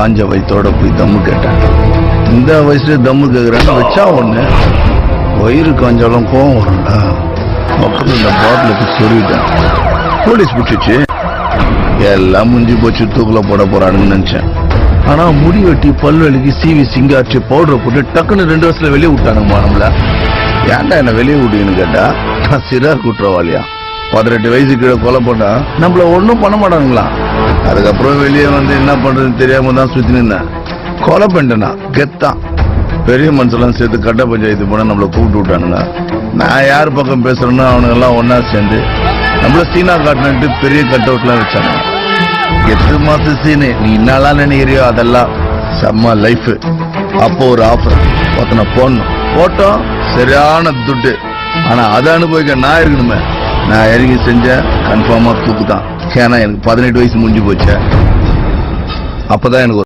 காஞ்ச வயிற்றோட போய் தம்மு கேட்டேன். இந்த வயசுல தம்மு கேட்குறேன்னு வச்சா ஒண்ணு, வயிறு காஞ்சாலும் கோவம் வரும்டா. பக்கத்துல இந்த பாட்டிலுக்கு சொல்லிட்டேன். போலீஸ் பிடிச்சிச்சு. எல்லாம் முடிஞ்சு போச்சு, தூக்குல போட போறானுன்னு நினைச்சேன். ஆனா முடி வெட்டி பல்வெளிக்கு சீவி சிங்காச்சு பவுடரை போட்டு டக்குன்னு 2 வருஷத்துல வெளியே விட்டானுங்கம்மா நம்மள. ஏன்டா என்ன வெளியே விட்டீங்கன்னு கேட்டா, நான் சிறா குற்றவாளியா 18 வயசு கீழே கொலை பண்ணா நம்மள ஒன்னும் பண்ண மாட்டானுங்களா. அதுக்கப்புறம் வெளியே வந்து என்ன பண்றதுன்னு தெரியாம தான் சுத்தி நின்னேன். கொலை பண்ணிட்டேனா கெத்தான். பெரிய மனுஷெல்லாம் சேர்த்து கட்ட பஞ்சாயத்து போனா நம்மள கூப்பிட்டு விட்டானுங்க. நான் யார் பக்கம் பேசுறேன்னு அவனுங்க எல்லாம் ஒன்னா சேர்ந்து நம்மள சீனா காட்டினு பெரிய கட் அவுட்லாம் வச்சாங்க. 8 மாசம் சீனு நீ என்னெல்லாம் நினைக்கிறியோ அதெல்லாம் செம்ம லைஃப். அப்போ ஒரு ஆஃபர் ஒருத்தனை போட்டோம், சரியான துட்டு. ஆனா அதை அனுபவிக்க நான் இருக்கணுமே. நான் இறங்கி செஞ்சேன், கன்ஃபார்மா தூக்குதான். ஏன்னா எனக்கு 18 வயசு முடிஞ்சு போச்சு. அப்பதான் எனக்கு